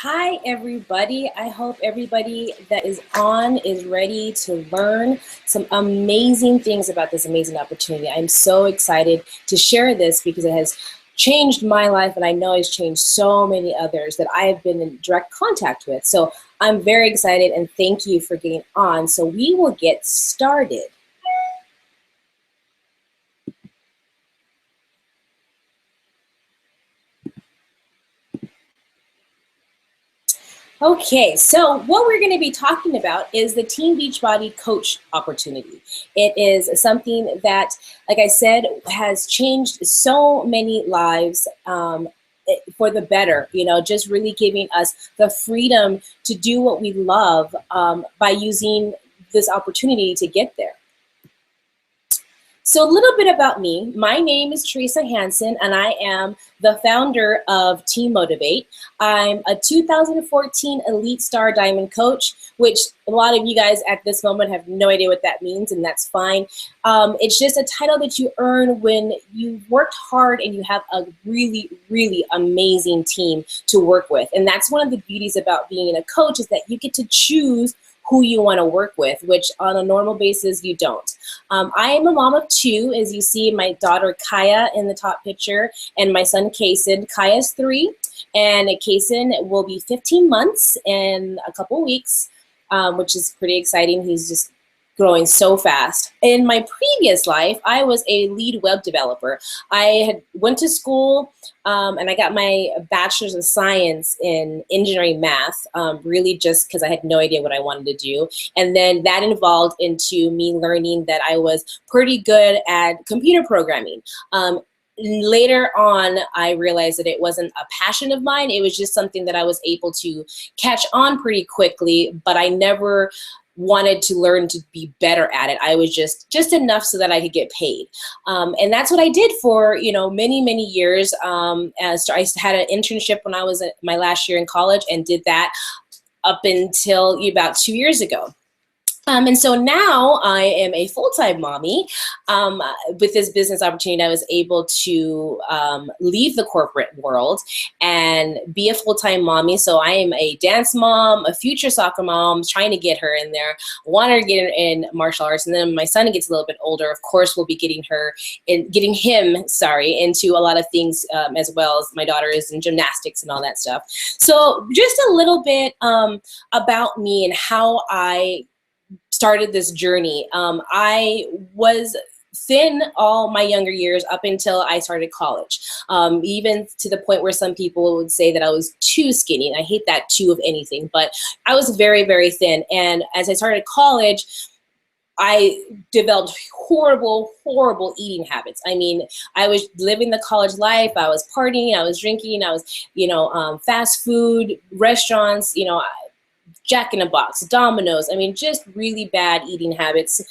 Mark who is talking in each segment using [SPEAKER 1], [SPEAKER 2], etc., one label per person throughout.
[SPEAKER 1] Hi, everybody. I hope everybody that is on is ready to learn some amazing things about this amazing opportunity. I'm so excited to share this because it has changed my life, and I know it's changed so many others that I have been in direct contact with. So I'm very excited, and thank you for getting on. So we will get started. Okay, so what we're going to be talking about is the Team Beachbody coach opportunity. It is something that, like I said, has changed so many lives for the better, just really giving us the freedom to do what we love by using this opportunity to get there. So a little bit about me. My name is Teresa Hansen, and I am the founder of Team Motivate. I'm a 2014 Elite Star Diamond Coach, which a lot of you guys at this moment have no idea what that means, and that's fine. It's just a title that you earn when you worked hard and you have a really, really amazing team to work with. And that's one of the beauties about being a coach, is that you get to choose who you want to work with, which on a normal basis you don't. I am a mom of two, as you see my daughter Kaya in the top picture, and my son Kason. Kaya's 3, and Kason will be 15 months in a couple weeks, which is pretty exciting. He's just growing so fast. In my previous life, I was a lead web developer. I had went to school and I got my bachelor's of science in engineering math, really just because I had no idea what I wanted to do. And then that involved into me learning that I was pretty good at computer programming. Later on, I realized that it wasn't a passion of mine. It was just something that I was able to catch on pretty quickly, but I never wanted to learn to be better at it. I was just enough so that I could get paid. And that's what I did for, many, many years. As I had an internship when I was at my last year in college, and did that up until about 2 years ago. And so now I am a full-time mommy. With this business opportunity, I was able to leave the corporate world and be a full-time mommy. So I am a dance mom, a future soccer mom, trying to get her in there. I want her to get in martial arts. And then my son gets a little bit older. Of course, we'll be getting him into a lot of things, as well as my daughter is in gymnastics and all that stuff. So just a little bit about me and how I started this journey. I was thin all my younger years up until I started college, even to the point where some people would say that I was too skinny. And I hate that too of anything, but I was very, very thin. And as I started college, I developed horrible, horrible eating habits. I mean, I was living the college life. I was partying, I was drinking, I was, fast food, restaurants, Jack in a Box, Domino's. I mean, just really bad eating habits,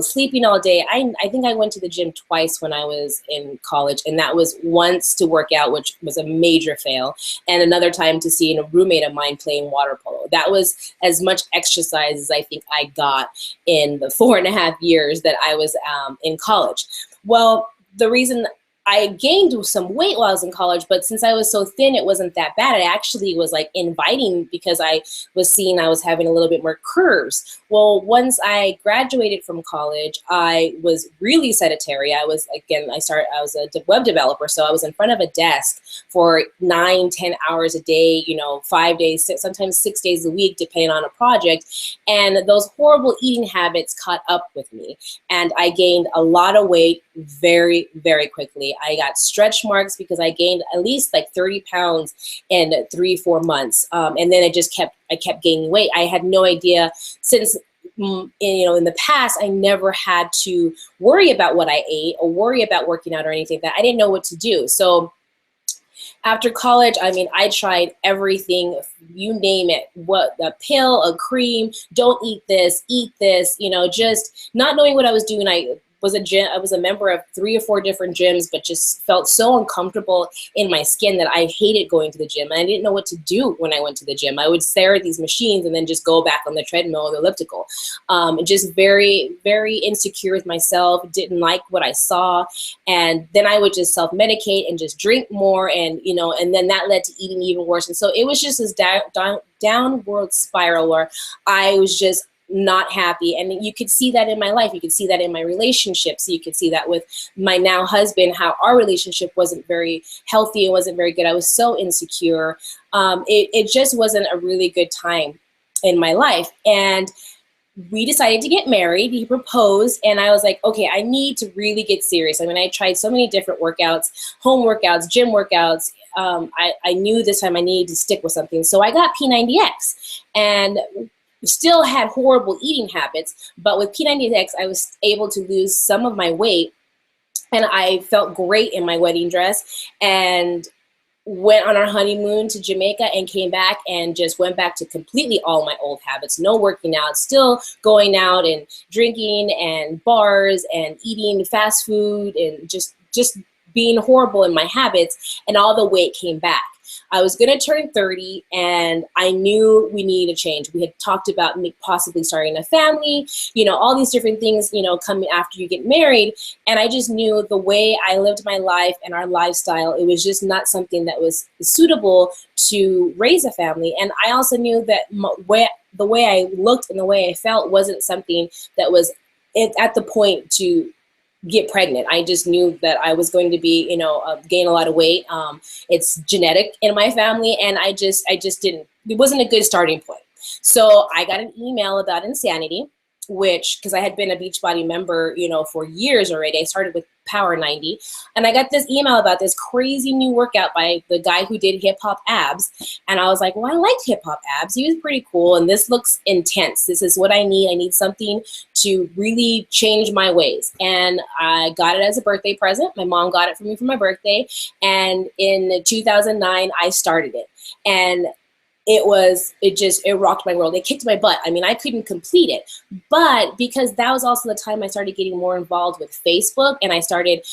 [SPEAKER 1] sleeping all day. I think I went to the gym twice when I was in college, and that was once to work out, which was a major fail, and another time to see a roommate of mine playing water polo. That was as much exercise as I think I got in the 4.5 years that I was in college. Well, the reason I gained some weight while I was in college, but since I was so thin, it wasn't that bad. It actually was like inviting, because I was seeing I was having a little bit more curves. Well, once I graduated from college, I was really sedentary. I was a web developer, so I was in front of a desk for 9-10 hours a day, 5 days, sometimes 6 days a week, depending on a project. And those horrible eating habits caught up with me, and I gained a lot of weight very, very quickly. I got stretch marks because I gained at least like 30 pounds in 3-4 months. And then I kept gaining weight. I had no idea, since in the past, I never had to worry about what I ate or worry about working out or anything like that. I didn't know what to do. So after college, I mean, I tried everything, you name it, a pill, a cream, don't eat this, just not knowing what I was doing. was a member of 3 or 4 different gyms, but just felt so uncomfortable in my skin that I hated going to the gym. And I didn't know what to do when I went to the gym. I would stare at these machines and then just go back on the treadmill or the elliptical. Just very, very insecure with myself, didn't like what I saw. And then I would just self-medicate and just drink more, and and then that led to eating even worse. And so it was just this downward spiral where I was just not happy. And you could see that in my life. You could see that in my relationships. You could see that with my now husband, how our relationship wasn't very healthy. It wasn't very good. I was so insecure. It just wasn't a really good time in my life. And we decided to get married. He proposed, and I was like, okay, I need to really get serious. I mean, I tried so many different workouts, home workouts, gym workouts. I knew this time I needed to stick with something. So I got P90X, and still had horrible eating habits. But with P90X, I was able to lose some of my weight, and I felt great in my wedding dress, and went on our honeymoon to Jamaica and came back and just went back to completely all my old habits. No working out, still going out and drinking and bars and eating fast food and just being horrible in my habits, and all the weight came back. I was going to turn 30, and I knew we needed a change. We had talked about possibly starting a family, all these different things, coming after you get married. And I just knew the way I lived my life and our lifestyle, it was just not something that was suitable to raise a family. And I also knew that the way I looked and the way I felt wasn't something that was at the point to get pregnant. I just knew that I was going to be, gain a lot of weight. It's genetic in my family, and I just didn't, it wasn't a good starting point. So I got an email about Insanity, because I had been a Beachbody member, for years already. I started with Power 90, and I got this email about this crazy new workout by the guy who did hip hop abs. And I was like, well, I liked hip hop abs. He was pretty cool, and this looks intense. This is what I need. I need something to really change my ways. And I got it as a birthday present. My mom got it for me for my birthday. And in 2009, I started it. And it rocked my world. It kicked my butt. I mean, I couldn't complete it. But because that was also the time I started getting more involved with Facebook, and I started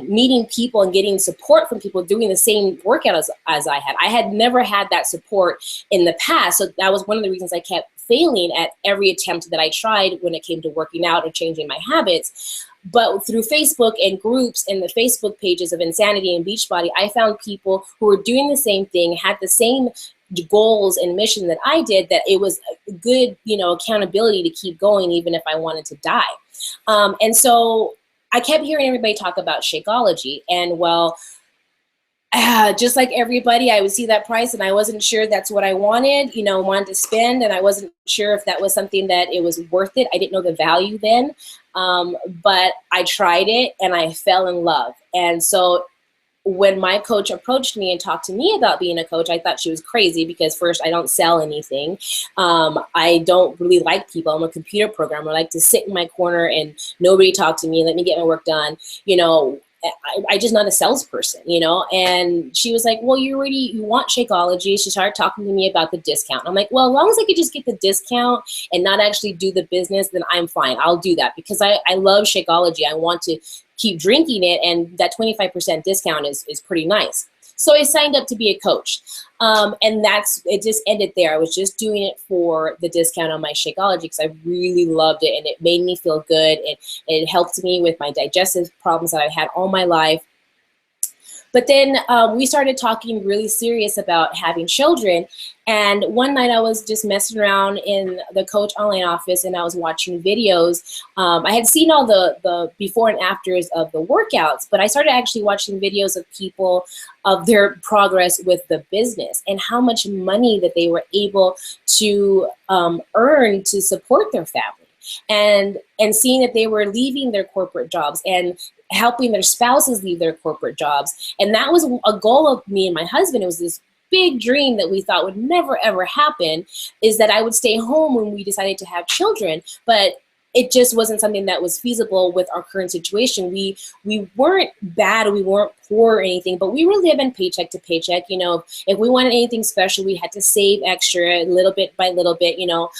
[SPEAKER 1] meeting people and getting support from people doing the same workout as I had. I had never had that support in the past. So that was one of the reasons I kept failing at every attempt that I tried when it came to working out or changing my habits. But through Facebook and groups and the Facebook pages of Insanity and Beachbody, I found people who were doing the same thing, had the same goals and mission that I did, that it was a good, accountability to keep going even if I wanted to die. And so I kept hearing everybody talk about Shakeology, and just like everybody, I would see that price and I wasn't sure that's what I wanted to spend, and I wasn't sure if that was something that it was worth it. I didn't know the value then, but I tried it and I fell in love. And so when my coach approached me and talked to me about being a coach, I thought she was crazy, because first, I don't sell anything. I don't really like people. I'm a computer programmer. I like to sit in my corner and nobody talk to me, let me get my work done. I just not a salesperson, and she was like, well, you want Shakeology. She started talking to me about the discount. I'm like, well, as long as I could just get the discount and not actually do the business, then I'm fine. I'll do that, because I love Shakeology. I want to keep drinking it, and that 25% discount is pretty nice. So I signed up to be a coach, and it just ended there. I was just doing it for the discount on my Shakeology because I really loved it, and it made me feel good. It helped me with my digestive problems that I've had all my life. But then we started talking really serious about having children. And one night I was just messing around in the coach online office, and I was watching videos. I had seen all the before and afters of the workouts, but I started actually watching videos of people, of their progress with the business and how much money that they were able to earn to support their family. And seeing that they were leaving their corporate jobs and helping their spouses leave their corporate jobs. And that was a goal of me and my husband. It was this big dream that we thought would never, ever happen, is that I would stay home when we decided to have children. But it just wasn't something that was feasible with our current situation. We weren't bad, we weren't poor or anything, but we were living paycheck to paycheck. You know, if we wanted anything special, we had to save extra little bit by little bit. You know,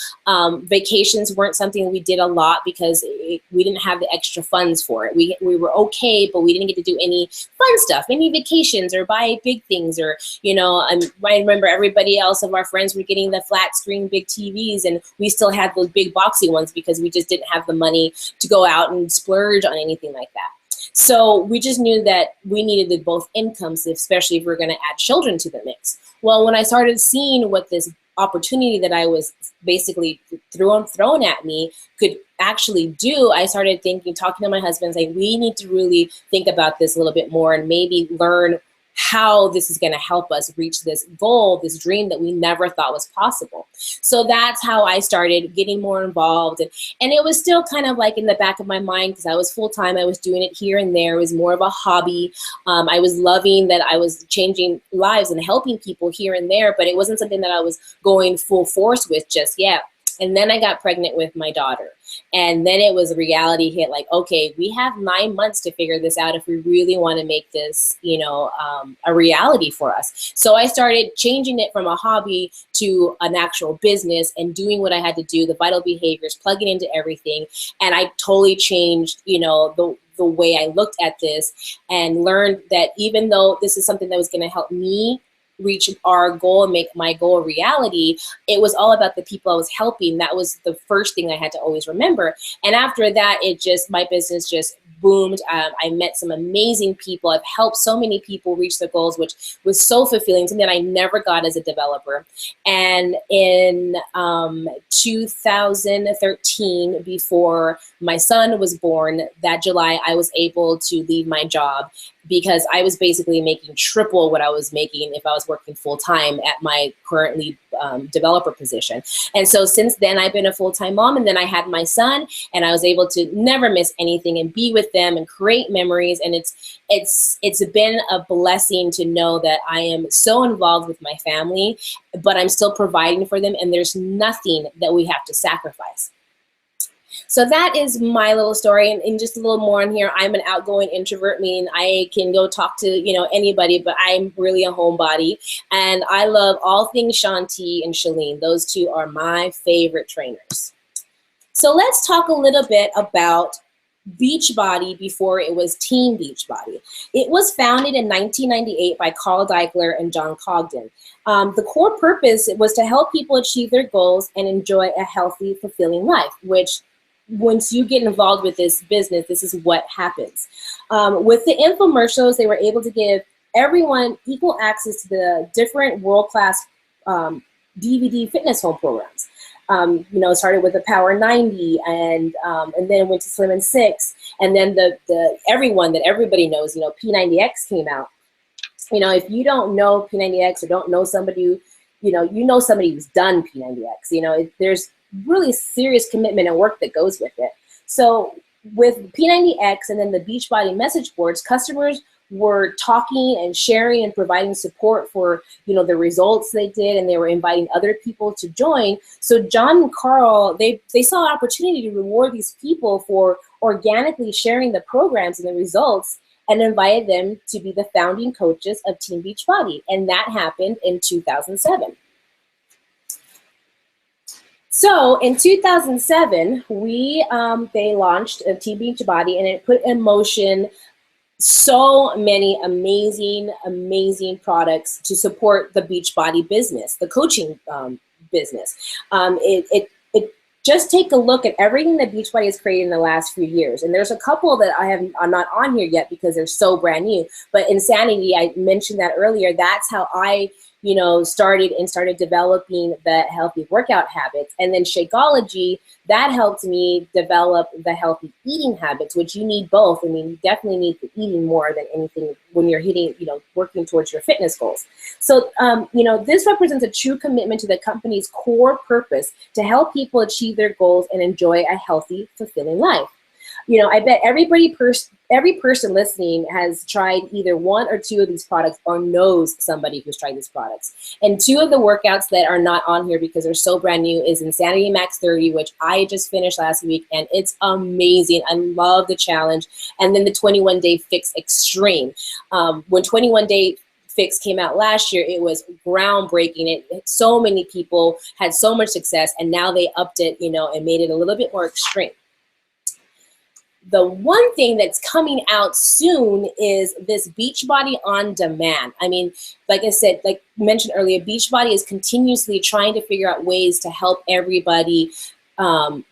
[SPEAKER 1] vacations weren't something we did a lot because we didn't have the extra funds for it. We were okay, but we didn't get to do any fun stuff, any vacations or buy big things, or, you know, I remember everybody else of our friends were getting the flat screen big TVs, and we still had those big boxy ones because we just didn't have the money to go out and splurge on anything like that. So we just knew that we needed both incomes, especially if we're going to add children to the mix. Well, when I started seeing what this opportunity that I was basically thrown at me could actually do, I started thinking, talking to my husband, like, we need to really think about this a little bit more and maybe learn how this is going to help us reach this goal, this dream that we never thought was possible. So that's how I started getting more involved. And it was still kind of like in the back of my mind because I was full-time. I was doing it here and there. It was more of a hobby. I was loving that I was changing lives and helping people here and there, but it wasn't something that I was going full force with just yet. And then I got pregnant with my daughter. And then it was a reality hit, like, okay, we have 9 months to figure this out if we really want to make this, you know, a reality for us. So I started changing it from a hobby to an actual business and doing what I had to do, the vital behaviors, plugging into everything. And I totally changed, you know, the way I looked at this and learned that even though this is something that was going to help me reach our goal and make my goal a reality, it was all about the people I was helping. That was the first thing I had to always remember. And after that, my business just boomed. I met some amazing people. I've helped so many people reach their goals, which was so fulfilling, something that I never got as a developer. And in 2013, before my son was born, that July, I was able to leave my job because I was basically making triple what I was making if I was working full time at my currently developer position. And so since then, I've been a full-time mom, and then I had my son, and I was able to never miss anything and be with them and create memories. And it's been a blessing to know that I am so involved with my family, but I'm still providing for them, and there's nothing that we have to sacrifice. So that is my little story, and just a little more on here. I'm an outgoing introvert, meaning I can go talk to, you know, anybody, but I'm really a homebody, and I love all things Shanti and Shalene. Those two are my favorite trainers. So let's talk a little bit about Beachbody before it was Team Beachbody. It was founded in 1998 by Carl Deichler and John Cogden. The core purpose was to help people achieve their goals and enjoy a healthy, fulfilling life, which once you get involved with this business, this is what happens. With the infomercials, they were able to give everyone equal access to the different world-class DVD fitness home programs. You know, started with the Power 90 and then went to Slim and 6. And then the everyone that everybody knows, you know, P90X came out. You know, if you don't know P90X or don't know somebody who, you know somebody who's done P90X, you know, there's really serious commitment and work that goes with it. So with P90X and then the Beachbody message boards, customers were talking and sharing and providing support for, you know, the results they did, and they were inviting other people to join. So John and Carl, they saw an opportunity to reward these people for organically sharing the programs and the results, and invited them to be the founding coaches of Team Beachbody. And that happened in 2007. So in 2007, they launched Team Beachbody, and it put in motion so many amazing products to support the Beachbody business, the coaching business. Just take a look at everything that Beachbody has created in the last few years. And there's a couple that I'm not on here yet because they're so brand new. But Insanity, I mentioned that earlier. That's how I, you know, started developing the healthy workout habits. And then Shakeology, that helped me develop the healthy eating habits, which you need both. I mean, you definitely need the eating more than anything when you're hitting, you know, working towards your fitness goals. So, you know, this represents a true commitment to the company's core purpose to help people achieve their goals and enjoy a healthy, fulfilling life. You know, I bet everybody every person listening has tried either one or two of these products or knows somebody who's tried these products. And two of the workouts that are not on here because they're so brand new is Insanity Max 30, which I just finished last week, and it's amazing. I love the challenge. And then the 21 Day Fix Extreme. When 21 Day Fix came out last year, it was groundbreaking. So many people had so much success, and now they upped it, and made it a little bit more extreme. The one thing that's coming out soon is this Beachbody on demand. I mean, like I said, like mentioned earlier, Beachbody is continuously trying to figure out ways to help everybody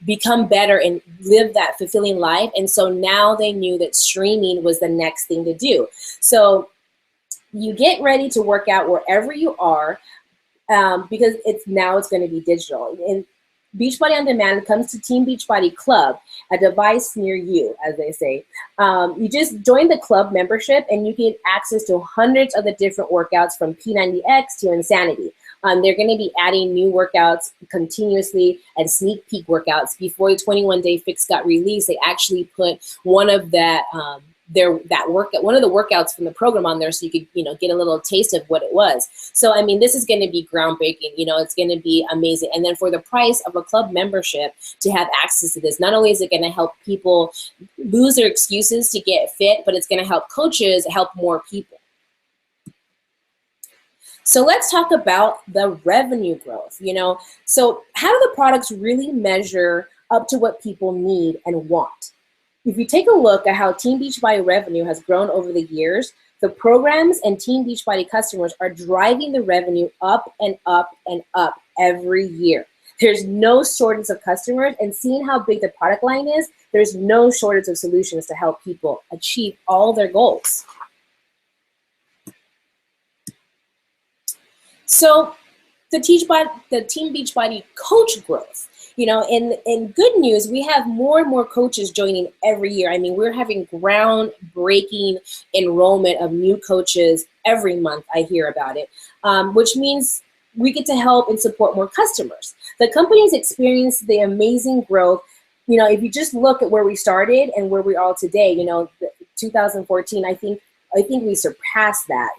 [SPEAKER 1] become better and live that fulfilling life. And so now they knew that streaming was the next thing to do. So you get ready to work out wherever you are, because it's going to be digital. And Beachbody on Demand comes to Team Beachbody Club, a device near you, as they say. You just join the club membership and you get access to hundreds of the different workouts from P90X to Insanity. They're going to be adding new workouts continuously and sneak peek workouts. Before the 21 Day Fix got released, they actually put one of that one of the workouts from the program on there, so you could get a little taste of what it was. So I mean, this is going to be groundbreaking. It's going to be amazing. And then for the price of a club membership, to have access to this, not only is it going to help people lose their excuses to get fit, but it's going to help coaches help more people. So let's talk about the revenue growth. So how do the products really measure up to what people need and want? If you take a look at how Team Beachbody revenue has grown over the years, the programs and Team Beachbody customers are driving the revenue up and up and up every year. There's no shortage of customers, and seeing how big the product line is, there's no shortage of solutions to help people achieve all their goals. So the Team Beachbody coach growth. In good news, we have more and more coaches joining every year. I mean, we're having groundbreaking enrollment of new coaches every month. I hear about it, which means we get to help and support more customers. The company has experienced the amazing growth. If you just look at where we started and where we are today, 2014, I think we surpassed that.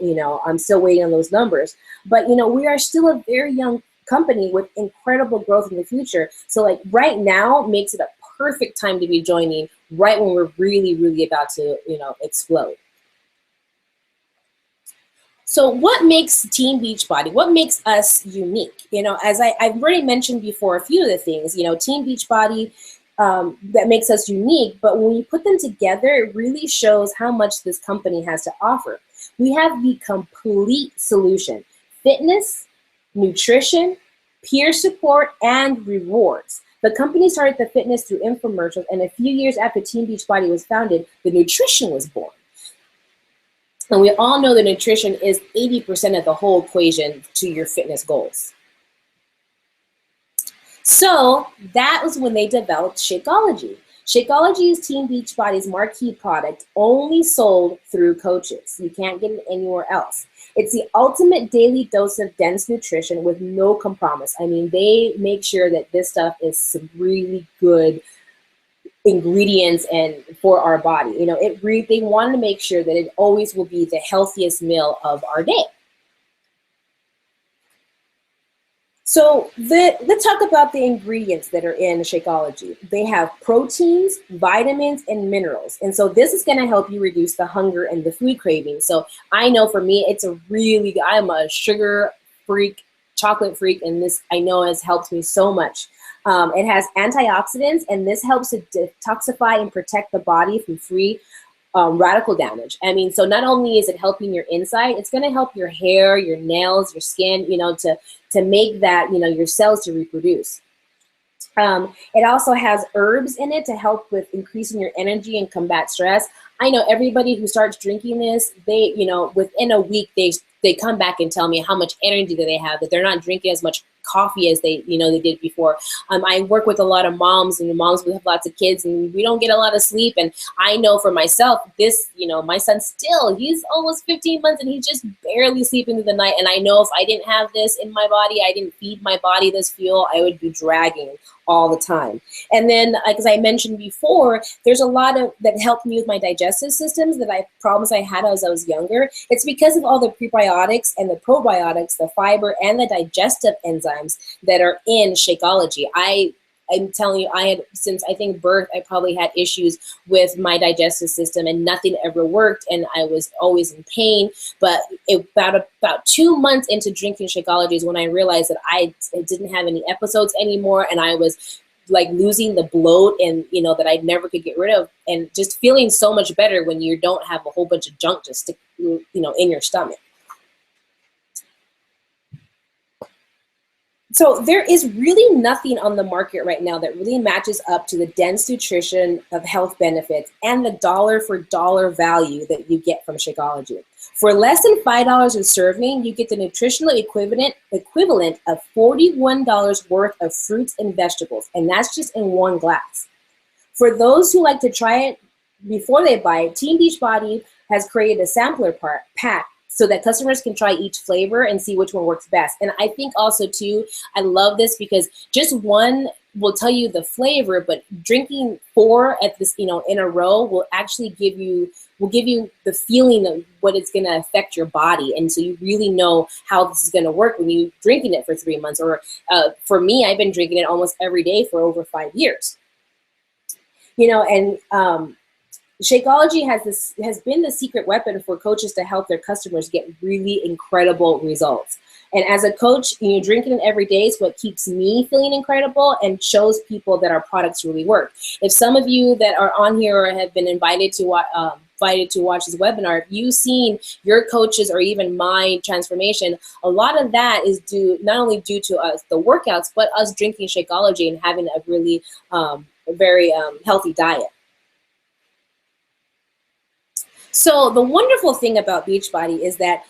[SPEAKER 1] I'm still waiting on those numbers, but we are still a very young company with incredible growth in the future. So like right now makes it a perfect time to be joining, right when we're really, really about to, explode. So what makes Team Beachbody? What makes us unique? As I've already mentioned before, a few of the things, Team Beachbody, that makes us unique, but when you put them together, it really shows how much this company has to offer. We have the complete solution: fitness, nutrition, peer support, and rewards. The company started the fitness through infomercials, and a few years after Team Beachbody was founded, the nutrition was born. And we all know that nutrition is 80% of the whole equation to your fitness goals. So that was when they developed Shakeology. Shakeology is Team Beachbody's marquee product, only sold through coaches. You can't get it anywhere else. It's the ultimate daily dose of dense nutrition with no compromise. I mean, they make sure that this stuff is some really good ingredients and for our body. They want to make sure that it always will be the healthiest meal of our day. So let's talk about the ingredients that are in Shakeology. They have proteins, vitamins, and minerals. And so this is going to help you reduce the hunger and the food craving. So I know for me, I'm a sugar freak, chocolate freak, and this I know has helped me so much. It has antioxidants, and this helps to detoxify and protect the body from free radical damage. I mean, so not only is it helping your inside, it's going to help your hair, your nails, your skin, to make that, your cells to reproduce. It also has herbs in it to help with increasing your energy and combat stress. I know everybody who starts drinking this, within a week, they come back and tell me how much energy that they have, that they're not drinking as much coffee as they did before. I work with a lot of moms, and the moms who have lots of kids, and we don't get a lot of sleep. And I know for myself, my son still, he's almost 15 months and he's just barely sleeping through the night. And I know if I didn't have this in my body, I didn't feed my body this fuel, I would be dragging all the time. And then, as I mentioned before, there's a lot of that helped me with my digestive systems problems I had as I was younger. It's because of all the prebiotics and the probiotics, the fiber and the digestive enzymes that are in Shakeology. I'm telling you, since I think birth, I probably had issues with my digestive system and nothing ever worked, and I was always in pain. But about 2 months into drinking Shakeology is when I realized that I didn't have any episodes anymore, and I was like losing the bloat and that I never could get rid of, and just feeling so much better when you don't have a whole bunch of junk just stick in your stomach. So there is really nothing on the market right now that really matches up to the dense nutrition of health benefits and the dollar for dollar value that you get from Shakeology. For less than $5 a serving, you get the nutritional equivalent of $41 worth of fruits and vegetables, and that's just in one glass. For those who like to try it before they buy it, Team Beachbody has created a sampler pack so that customers can try each flavor and see which one works best. And I think also too, I love this because just one will tell you the flavor, but drinking 4 at this, in a row will actually give you the feeling of what it's going to affect your body. And so you really know how this is going to work when you're drinking it for 3 months. Or for me, I've been drinking it almost every day for over 5 years. Shakeology has been the secret weapon for coaches to help their customers get really incredible results. And as a coach, drinking it every day is what keeps me feeling incredible and shows people that our products really work. If some of you that are on here or have been invited to watch this webinar, if you've seen your coaches or even my transformation, a lot of that is not only due to us, the workouts, but us drinking Shakeology and having a really very healthy diet. So the wonderful thing about Beachbody is that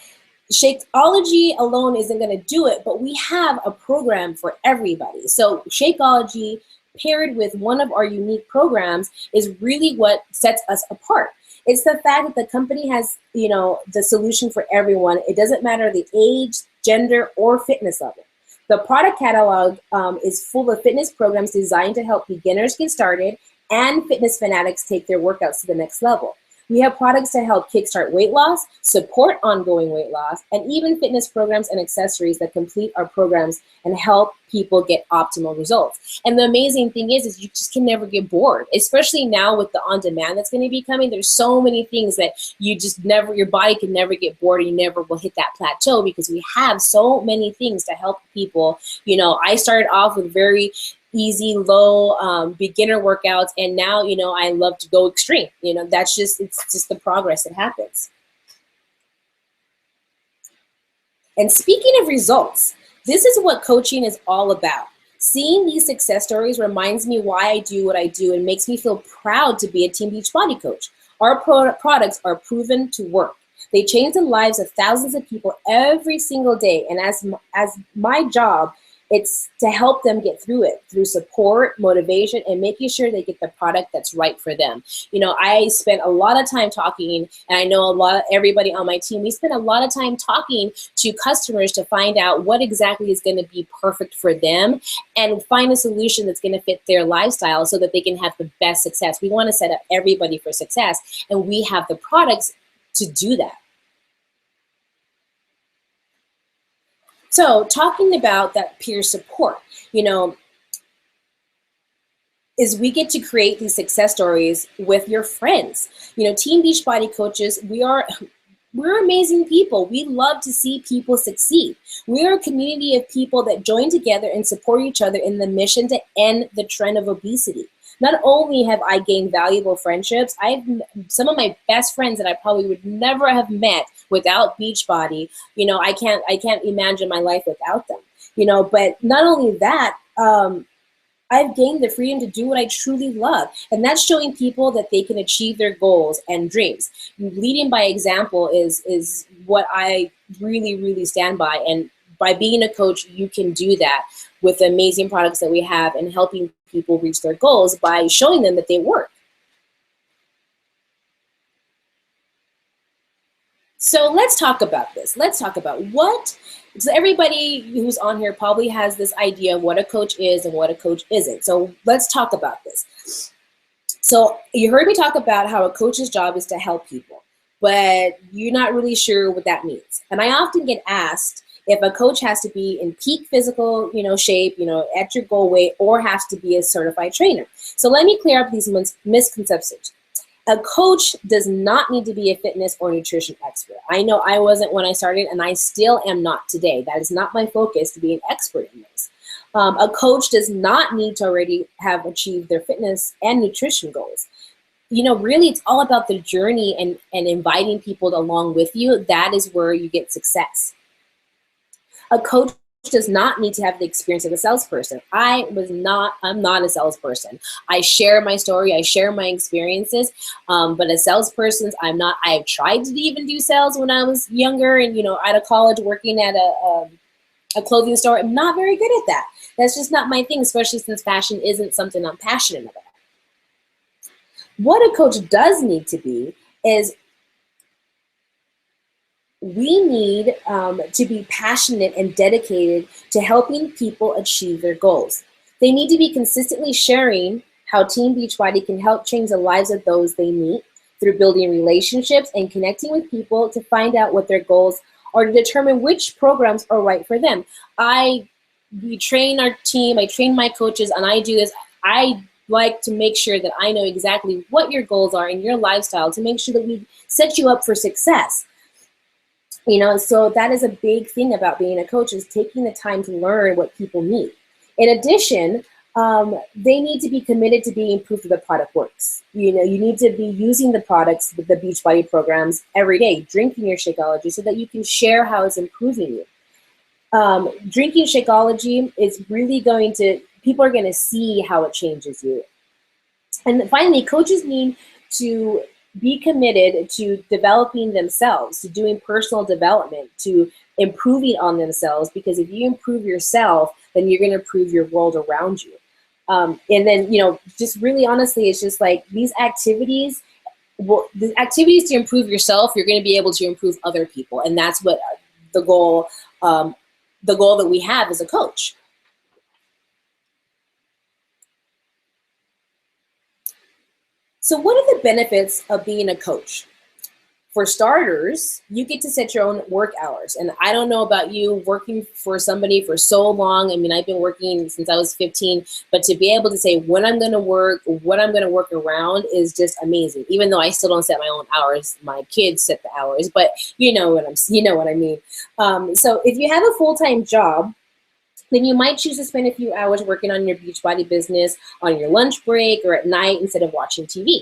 [SPEAKER 1] Shakeology alone isn't going to do it, but we have a program for everybody. So Shakeology paired with one of our unique programs is really what sets us apart. It's the fact that the company has, the solution for everyone. It doesn't matter the age, gender, or fitness level. The product catalog is full of fitness programs designed to help beginners get started and fitness fanatics take their workouts to the next level. We have products to help kickstart weight loss, support ongoing weight loss, and even fitness programs and accessories that complete our programs and help people get optimal results. And the amazing thing is you just can never get bored, especially now with the on-demand that's going to be coming. There's so many things that your body can never get bored, and you never will hit that plateau because we have so many things to help people. I started off with very easy, low beginner workouts, and now I love to go extreme. It's just the progress that happens. And speaking of results, this is what coaching is all about. Seeing these success stories reminds me why I do what I do and makes me feel proud to be a Team Beachbody coach. Our products are proven to work. They change the lives of thousands of people every single day, and as my job, it's to help them get through it through support, motivation, and making sure they get the product that's right for them. I spent a lot of time talking, and I know everybody on my team, we spend a lot of time talking to customers to find out what exactly is going to be perfect for them and find a solution that's going to fit their lifestyle so that they can have the best success. We want to set up everybody for success, and we have the products to do that. So talking about that peer support, is we get to create these success stories with your friends. Team Beachbody coaches, we're amazing people. We love to see people succeed. We're a community of people that join together and support each other in the mission to end the trend of obesity. Not only have I gained valuable friendships, some of my best friends that I probably would never have met without Beachbody. I can't imagine my life without them. But not only that, I've gained the freedom to do what I truly love, and that's showing people that they can achieve their goals and dreams. Leading by example is what I really, really stand by, and by being a coach, you can do that with the amazing products that we have and helping people reach their goals by showing them that they work. So let's talk about this. Let's talk about so everybody who's on here probably has this idea of what a coach is and what a coach isn't. So let's talk about this. So you heard me talk about how a coach's job is to help people, but you're not really sure what that means. And I often get asked if a coach has to be in peak physical, shape, at your goal weight, or has to be a certified trainer. So let me clear up these misconceptions. A coach does not need to be a fitness or nutrition expert. I know I wasn't when I started, and I still am not today. That is not my focus, to be an expert in this. A coach does not need to already have achieved their fitness and nutrition goals. Really, it's all about the journey and inviting people along with you. That is where you get success. A coach does not need to have the experience of a salesperson. I'm not a salesperson. I share my story, I share my experiences, but as salesperson, I'm not. I have tried to even do sales when I was younger and, out of college working at a clothing store. I'm not very good at that. That's just not my thing, especially since fashion isn't something I'm passionate about. What a coach does need to be is we need to be passionate and dedicated to helping people achieve their goals. They need to be consistently sharing how Team Beachbody can help change the lives of those they meet through building relationships and connecting with people to find out what their goals are to determine which programs are right for them. We train our team, I train my coaches, and I do this. I like to make sure that I know exactly what your goals are in your lifestyle to make sure that we set you up for success. So that is a big thing about being a coach, is taking the time to learn what people need. In addition, they need to be committed to being proof that the product works. You need to be using the products, the Beachbody programs every day, drinking your Shakeology so that you can share how it's improving you. Drinking Shakeology is really people are going to see how it changes you. And finally, coaches need to be committed to developing themselves, to doing personal development, to improving on themselves, because if you improve yourself, then you're going to improve your world around you. And then, just really honestly, it's just like these activities, the activities to improve yourself, you're going to be able to improve other people. And that's what the goal that we have as a coach. So what are the benefits of being a coach? For starters, you get to set your own work hours. And I don't know about you, working for somebody for so long. I mean, I've been working since I was 15, but to be able to say when I'm going to work, what I'm going to work around is just amazing. Even though I still don't set my own hours, my kids set the hours, but you know what I mean. So if you have a full-time job, then you might choose to spend a few hours working on your Beachbody business on your lunch break or at night instead of watching TV.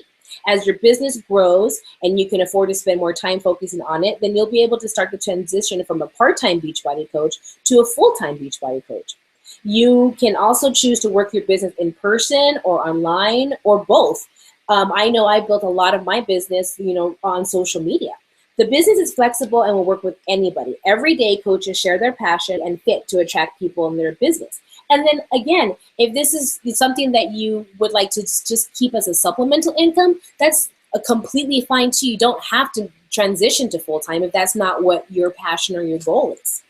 [SPEAKER 1] As your business grows and you can afford to spend more time focusing on it, then you'll be able to start the transition from a part-time Beachbody coach to a full-time Beachbody coach. You can also choose to work your business in person or online or both. I know I built a lot of my business, on social media. The business is flexible and will work with anybody. Every day, coaches share their passion and fit to attract people in their business. And then again, if this is something that you would like to just keep as a supplemental income, that's completely fine too. You don't have to transition to full-time if that's not what your passion or your goal is.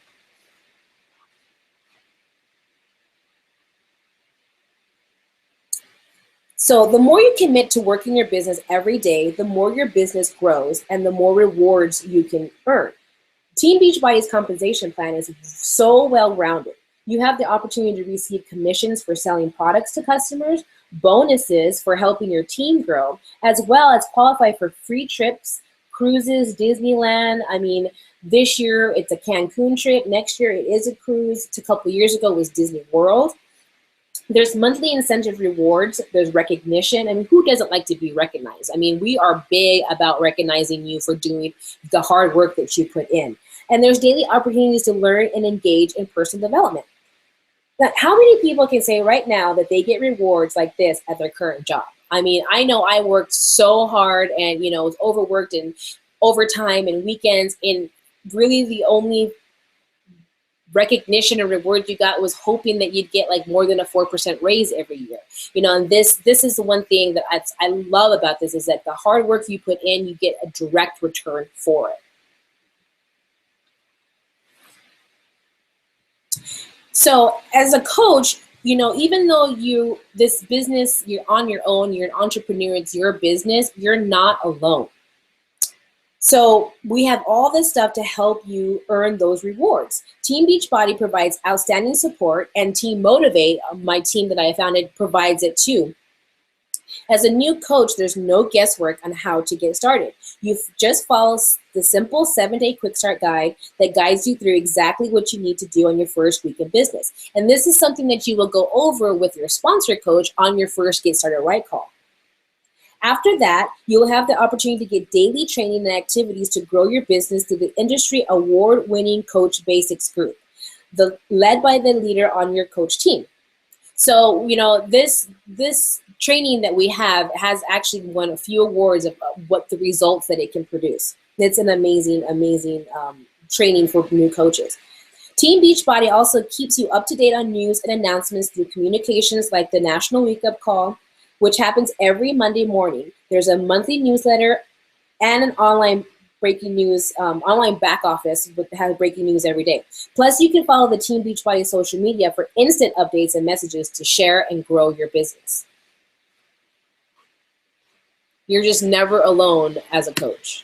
[SPEAKER 1] So the more you commit to working your business every day, the more your business grows and the more rewards you can earn. Team Beachbody's compensation plan is so well-rounded. You have the opportunity to receive commissions for selling products to customers, bonuses for helping your team grow, as well as qualify for free trips, cruises, Disneyland. I mean, this year it's a Cancun trip. Next year it is a cruise. A couple of years ago was Disney World. There's monthly incentive rewards. There's recognition. I mean, who doesn't like to be recognized? I mean, we are big about recognizing you for doing the hard work that you put in. And there's daily opportunities to learn and engage in personal development. Now, how many people can say right now that they get rewards like this at their current job? I mean, I know I worked so hard and, was overworked and overtime and weekends, and really the only recognition or reward you got was hoping that you'd get like more than a 4% raise every year. And this is the one thing that I love about this, is that the hard work you put in, you get a direct return for it. So as a coach, even though this business, you're on your own, you're an entrepreneur, it's your business, you're not alone. So we have all this stuff to help you earn those rewards. Team Beachbody provides outstanding support, and Team Motivate, my team that I founded, provides it too. As a new coach, there's no guesswork on how to get started. You just follow the simple 7-day quick start guide that guides you through exactly what you need to do on your first week of business. And this is something that you will go over with your sponsor coach on your first Get Started Right call. After that, you'll have the opportunity to get daily training and activities to grow your business through the industry award-winning Coach Basics group, led by the leader on your coach team. So, this training that we have has actually won a few awards of what the results that it can produce. It's an amazing, amazing training for new coaches. Team Beachbody also keeps you up to date on news and announcements through communications like the National Wake Up Call, which happens every Monday morning. There's a monthly newsletter and an online breaking news, online back office with has breaking news every day. Plus, you can follow the Team Beachbody social media for instant updates and messages to share and grow your business. You're just never alone as a coach.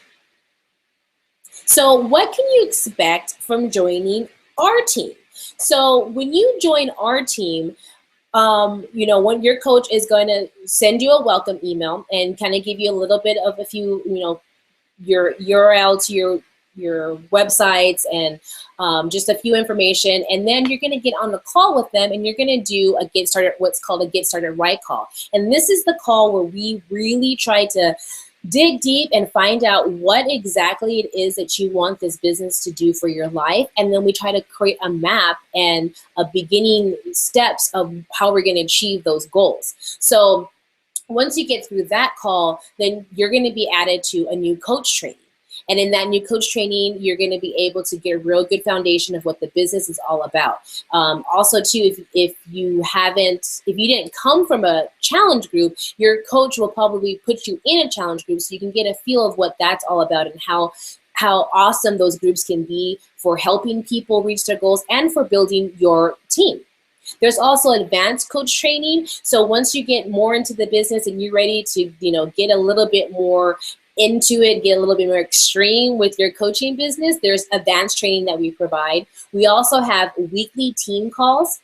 [SPEAKER 1] So what can you expect from joining our team? So when you join our team, when your coach is going to send you a welcome email and kind of give you a little bit of a few, your URL to your websites and just a few information, and then you're going to get on the call with them, and you're going to do what's called a Get Started Right call. And this is the call where we really try to dig deep and find out what exactly it is that you want this business to do for your life. And then we try to create a map and a beginning steps of how we're going to achieve those goals. So once you get through that call, then you're going to be added to a new coach training. And in that new coach training, you're going to be able to get a real good foundation of what the business is all about. Also, too, if you didn't come from a challenge group, your coach will probably put you in a challenge group so you can get a feel of what that's all about and how awesome those groups can be for helping people reach their goals and for building your team. There's also advanced coach training. So once you get more into the business and you're ready to, get a little bit more into it, get a little bit more extreme with your coaching business, there's advanced training that we provide. We also have weekly team calls.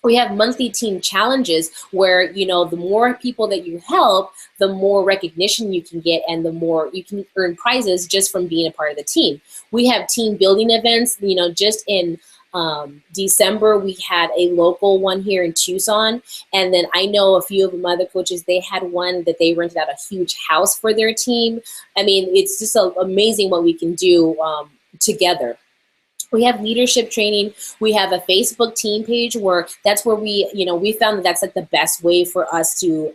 [SPEAKER 1] We have monthly team challenges where, the more people that you help, the more recognition you can get and the more you can earn prizes just from being a part of the team. We have team building events, just in December, we had a local one here in Tucson. And then I know a few of my other coaches, they had one that they rented out a huge house for their team. I mean, it's just amazing what we can do together. We have leadership training. We have a Facebook team page that's where we found that that's like the best way for us to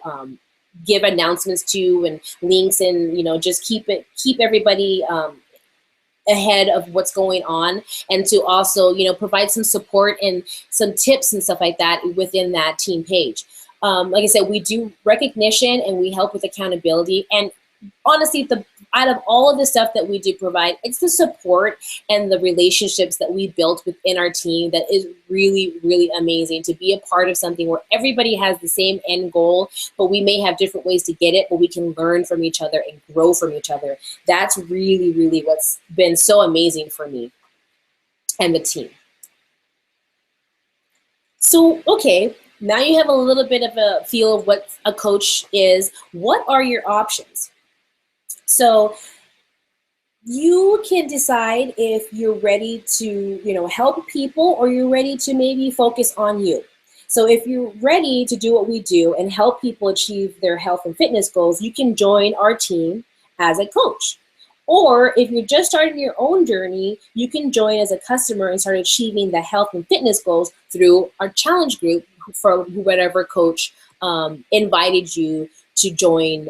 [SPEAKER 1] give announcements to and links and, just keep everybody ahead of what's going on, and to also, provide some support and some tips and stuff like that within that team page. Like I said, we do recognition and we help with accountability. And honestly, out of all of the stuff that we do provide, it's the support and the relationships that we built within our team that is really, really amazing to be a part of something where everybody has the same end goal, but we may have different ways to get it, but we can learn from each other and grow from each other. That's really, really what's been so amazing for me and the team. So, okay, now you have a little bit of a feel of what a coach is. What are your options? So you can decide if you're ready to, help people, or you're ready to maybe focus on you. So if you're ready to do what we do and help people achieve their health and fitness goals, you can join our team as a coach. Or if you're just starting your own journey, you can join as a customer and start achieving the health and fitness goals through our challenge group for whatever coach invited you to join,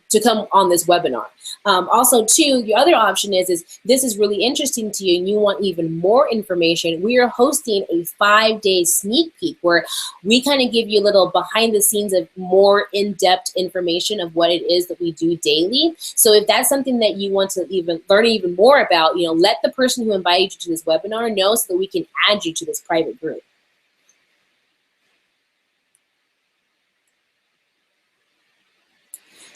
[SPEAKER 1] to come on this webinar. Also, too, the other option is this is really interesting to you and you want even more information. We are hosting a 5-day sneak peek where we kind of give you a little behind the scenes of more in-depth information of what it is that we do daily. So if that's something that you want to even learn even more about, let the person who invited you to this webinar know so that we can add you to this private group.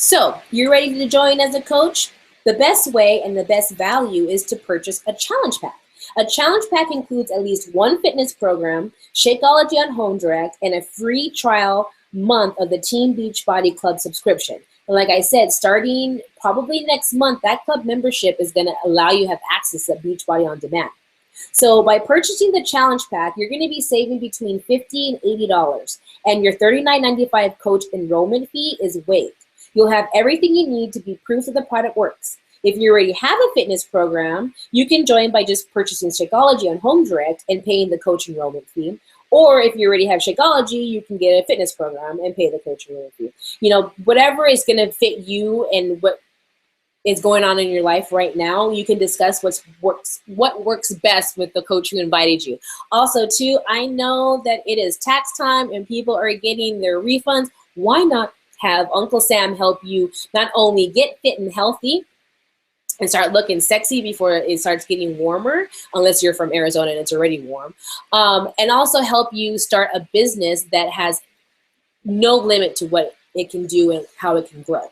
[SPEAKER 1] So, you're ready to join as a coach? The best way and the best value is to purchase a challenge pack. A challenge pack includes at least one fitness program, Shakeology on Home Direct, and a free trial month of the Team Beachbody Club subscription. And like I said, starting probably next month, that club membership is going to allow you to have access to Beachbody on demand. So by purchasing the challenge pack, you're going to be saving between $50 and $80, and your $39.95 coach enrollment fee is waived. You'll have everything you need to be proof that the product works. If you already have a fitness program, you can join by just purchasing Shakeology on Home Direct and paying the coach enrollment fee. Or if you already have Shakeology, you can get a fitness program and pay the coach enrollment fee. Whatever is going to fit you and what is going on in your life right now, you can discuss what works best with the coach who invited you. Also, too, I know that it is tax time and people are getting their refunds. Why not have Uncle Sam help you not only get fit and healthy and start looking sexy before it starts getting warmer, unless you're from Arizona and it's already warm, and also help you start a business that has no limit to what it can do and how it can grow.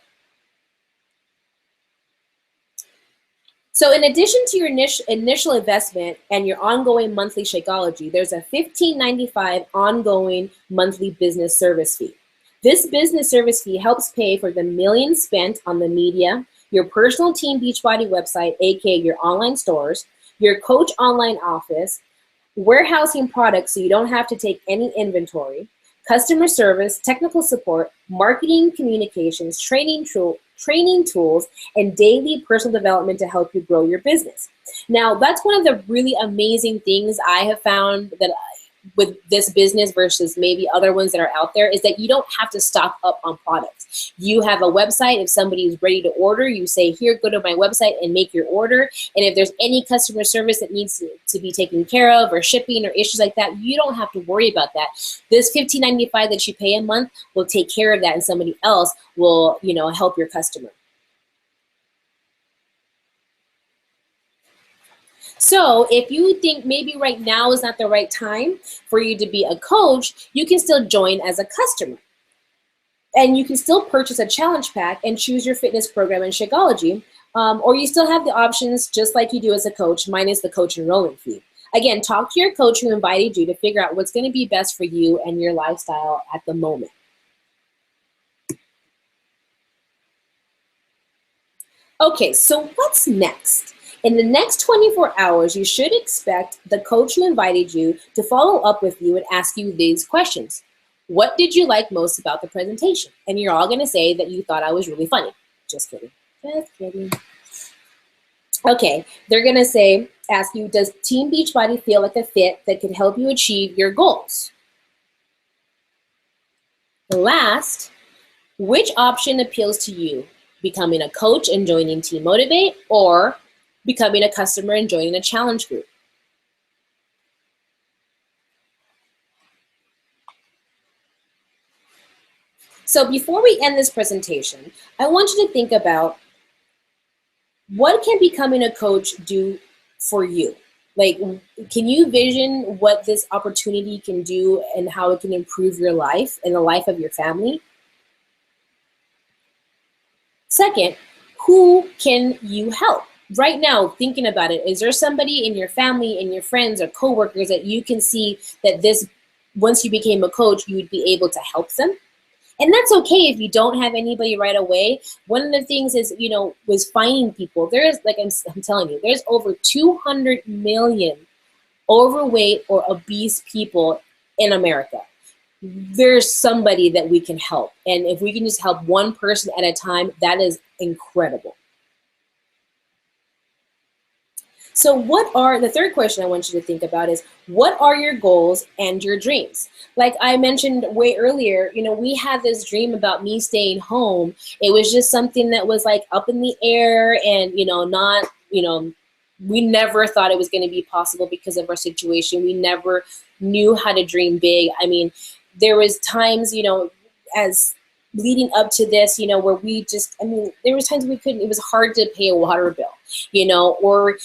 [SPEAKER 1] So in addition to your initial investment and your ongoing monthly Shakeology, there's a $15.95 ongoing monthly business service fee. This business service fee helps pay for the millions spent on the media, your personal Team Beachbody website, aka your online stores, your coach online office, warehousing products so you don't have to take any inventory, customer service, technical support, marketing, communications, training tools, and daily personal development to help you grow your business. Now, that's one of the really amazing things I have found that with this business versus maybe other ones that are out there is that you don't have to stock up on products. You have a website. If somebody is ready to order, you say, here, go to my website and make your order. And if there's any customer service that needs to be taken care of or shipping or issues like that, you don't have to worry about that. This $15.95 that you pay a month will take care of that, and somebody else will, help your customer. So if you think maybe right now is not the right time for you to be a coach, you can still join as a customer. And you can still purchase a challenge pack and choose your fitness program in Shakeology, or you still have the options just like you do as a coach, minus the coach enrollment fee. Again, talk to your coach who invited you to figure out what's going to be best for you and your lifestyle at the moment. Okay, so what's next? In the next 24 hours, you should expect the coach who invited you to follow up with you and ask you these questions. What did you like most about the presentation? And you're all going to say that you thought I was really funny. Just kidding. Just kidding. Okay, they're going to ask you, does Team Beachbody feel like a fit that could help you achieve your goals? Last, which option appeals to you? Becoming a coach and joining Team Motivate, or becoming a customer and joining a challenge group? So before we end this presentation, I want you to think about what can becoming a coach do for you? Like, can you vision what this opportunity can do and how it can improve your life and the life of your family? Second, who can you help? Right now, thinking about it, is there somebody in your family, in your friends or coworkers that you can see that once you became a coach, you would be able to help them? And that's okay if you don't have anybody right away. One of the things is, was finding people. There's, like I'm telling you, there's over 200 million overweight or obese people in America. There's somebody that we can help. And if we can just help one person at a time, that is incredible. So the third question I want you to think about is, what are your goals and your dreams? Like I mentioned way earlier, we had this dream about me staying home. It was just something that was like up in the air and, not, we never thought it was going to be possible because of our situation. We never knew how to dream big. I mean, there was times, as leading up to this, where there was times we couldn't, it was hard to pay a water bill, or,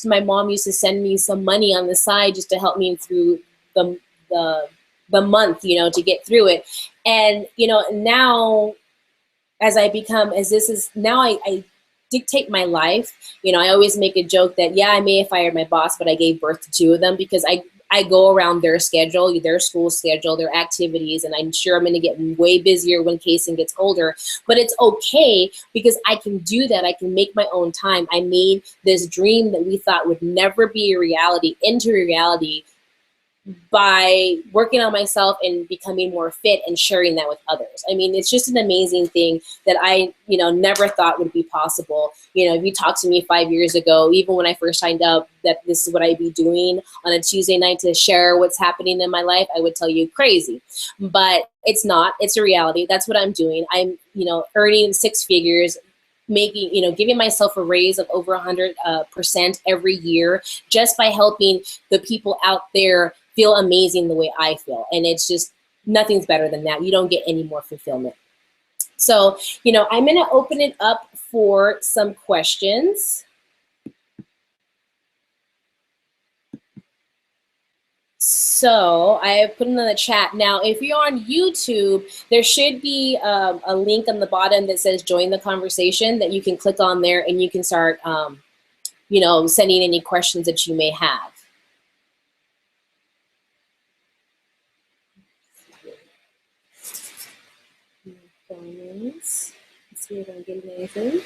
[SPEAKER 1] my mom used to send me some money on the side just to help me through the, the month, to get through it. And, now I dictate my life. I always make a joke that, yeah, I may have fired my boss, but I gave birth to two of them, because I go around their schedule, their school schedule, their activities, and I'm sure I'm going to get way busier when Kason gets older. But it's okay, because I can do that. I can make my own time. I made this dream that we thought would never be a reality into a reality by working on myself and becoming more fit and sharing that with others. I mean, it's just an amazing thing that I, never thought would be possible. If you talked to me 5 years ago, even when I first signed up, that this is what I'd be doing on a Tuesday night to share what's happening in my life, I would tell you crazy. But it's not. It's a reality. That's what I'm doing. I'm, earning six figures, making, giving myself a raise of over 100% every year, just by helping the people out there feel amazing the way I feel. And it's just, nothing's better than that. You don't get any more fulfillment. So, I'm going to open it up for some questions. So I have put it in the chat. Now, if you're on YouTube, there should be a link on the bottom that says join the conversation, that you can click on there and you can start, sending any questions that you may have. Let's see if I'm getting anything.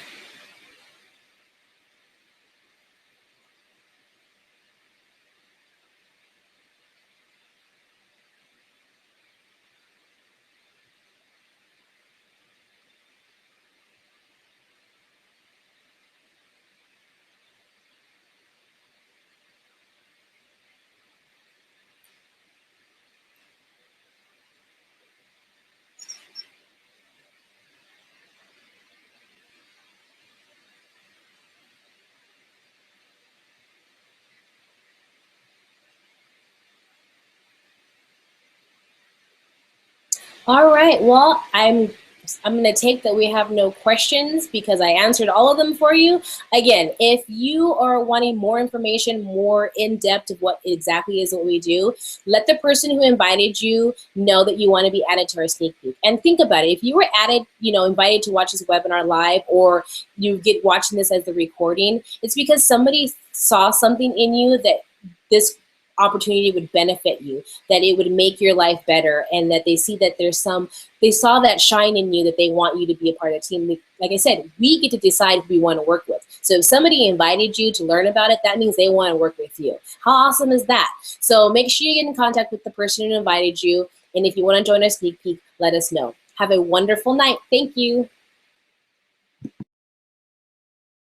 [SPEAKER 1] All right, well, I'm going to take that we have no questions, because I answered all of them for you. Again, if you are wanting more information, more in-depth of what exactly is what we do, let the person who invited you know that you want to be added to our sneak peek. And think about it. If you were added, invited to watch this webinar live, or you get watching this as the recording, it's because somebody saw something in you that this opportunity would benefit you, that it would make your life better, and that they see that they saw that shine in you, that they want you to be a part of the team. Like I said, we get to decide who we want to work with. So if somebody invited you to learn about it, that means they want to work with you. How awesome is that? So make sure you get in contact with the person who invited you. And if you want to join our sneak peek, let us know. Have a wonderful night. Thank you.